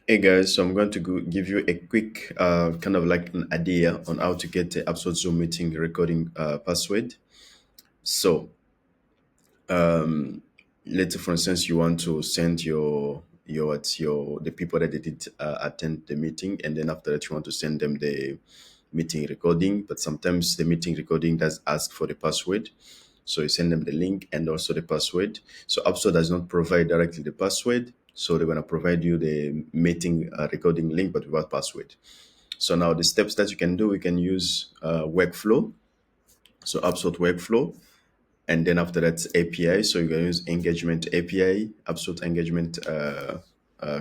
Hey guys, so I'm going to give you a quick kind of like an idea on how to get the HubSpot Zoom meeting recording password. So let's say for instance you want to send your the people that they did attend the meeting, and then after that you want to send them the meeting recording, but sometimes the meeting recording does ask for the password. So you send them the link and also the password. So HubSpot does not provide directly the password, so they're going to provide you the meeting recording link but without password. So now the steps that you can do, we can use workflow. So HubSpot workflow, and then after that API. So you can use engagement API, HubSpot engagement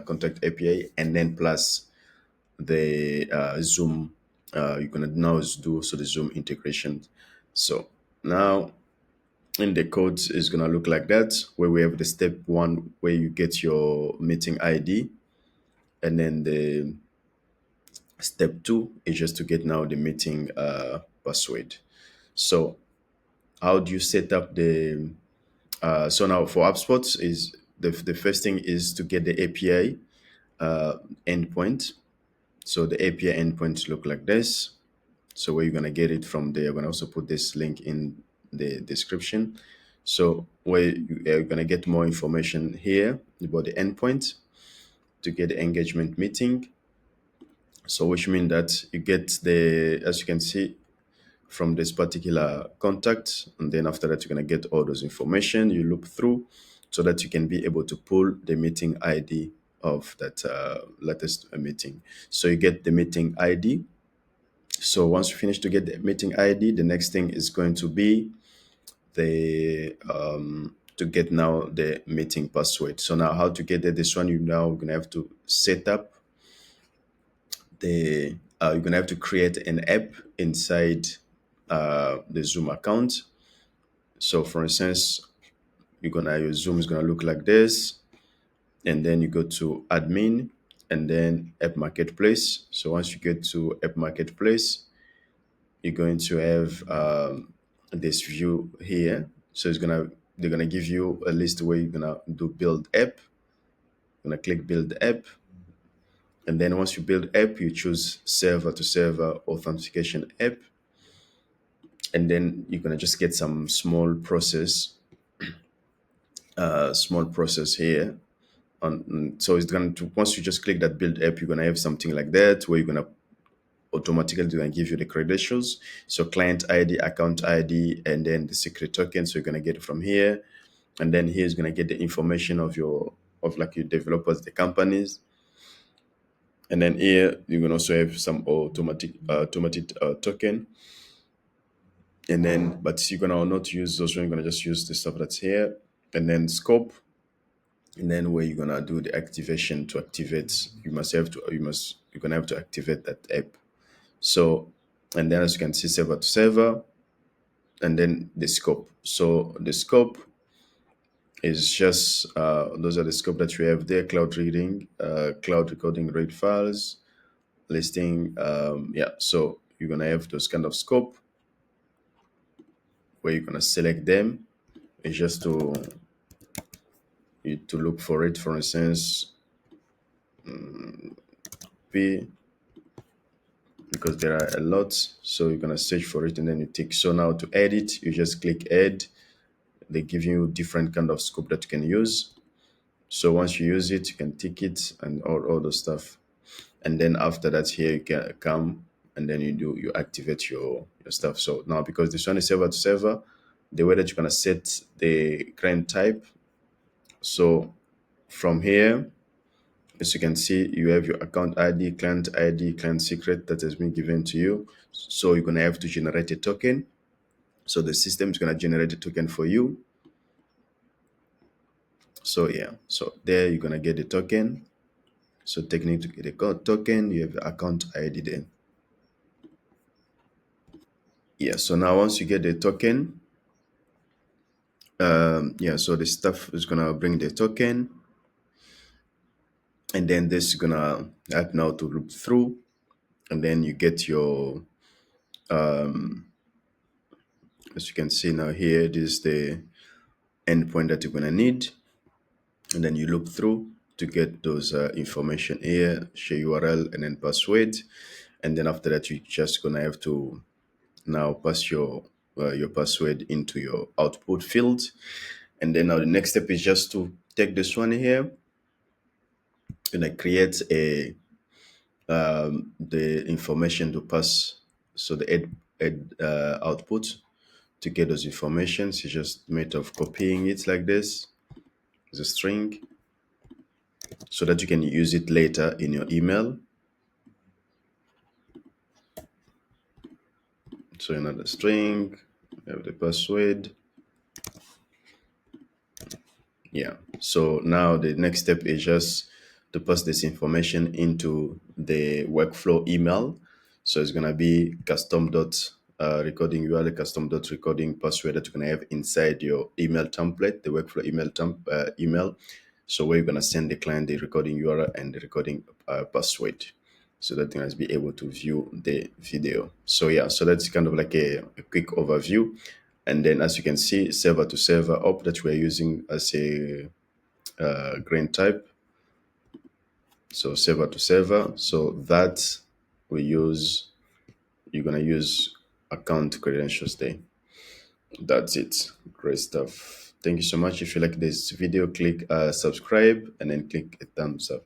contact API, and then plus the Zoom. You can now do also the Zoom integration. So now in the code is gonna look like that, where we have the step one where you get your meeting ID, and then the step two is just to get now the meeting password. So how do you set up the so now for HubSpot is the first thing is to get the API endpoint. So the API endpoints look like this. So where you're gonna get it from there, I'm gonna also put this link in the description. So where you're gonna get more information here about the endpoint to get the engagement meeting. So which means that you get the, as you can see, from this particular contact, and then after that you're going to get all those information you look through so that you can be able to pull the meeting ID of that latest meeting. So you get the meeting ID. So once you finish to get the meeting ID, the next thing is going to be the to get now the meeting password. So now how to get there, this one you now gonna have to set up the you're gonna have to create an app inside the Zoom account. So for instance, your Zoom is gonna look like this, and then you go to admin and then app marketplace. So once you get to app marketplace, you're going to have this view here. So they're gonna give you a list where you're gonna do build app. You're gonna click build app, and then once you build app, you choose server to server authentication app, and then you're gonna just get some small process here. So it's going to, once you just click that build app, you're gonna have something like that where you're gonna automatically gonna give you the credentials. So client ID, account ID, and then the secret token. So you're gonna get it from here, and then here is gonna get the information of your developers, the companies, and then here you can also have some automatic token. And then, but you're gonna not use those. You're gonna just use the stuff that's here, and then scope, and then where you're gonna do the activation to activate. You're gonna have to activate that app. So, and then as you can see, server to server, and then the scope. So the scope is just those are the scope that we have there: cloud reading, cloud recording, RAID files, listing. Yeah, so you're gonna have those kind of scope where you're gonna select them. It's just to look for it. For instance, P, because there are a lot. So you're gonna search for it and then you tick. So now to edit, you just click add. They give you different kind of scope that you can use. So once you use it, you can tick it and all those stuff. And then after that, here you can come and then you activate your stuff. So now because this one is server to server, the way that you're gonna set the client type. So from here, as you can see, you have your account ID, client secret that has been given to you. So you're gonna have to generate a token. So the system is gonna generate a token for you. So yeah, so there you're gonna get the token. So technically to get a token, you have the account ID there. Yeah, so now once you get the token, yeah, so the stuff is gonna bring the token, and then this is gonna help now to look through, and then you get your as you can see now here, this is the endpoint that you're gonna need, and then you look through, to get those information here, share URL and then password. And then after that, you're just gonna have to now pass your password into your output field. And then now the next step is just to take this one here and I create a the information to pass. So the add output to get those informations is just a matter of copying it like this as a string so that you can use it later in your email. So another string, have the password. Yeah. So now the next step is just to pass this information into the workflow email. So it's gonna be custom dot recording URL, custom dot recording password that you're gonna have inside your email template, the workflow email. So where you're gonna send the client the recording URL and the recording password, so that they must be able to view the video. So yeah, so that's kind of like a quick overview. And then as you can see, server to server op that we're using as a green type. So server to server. So that we use, you're gonna use account credentials there. That's it. Great stuff. Thank you so much. If you like this video, click subscribe and then click a thumbs up.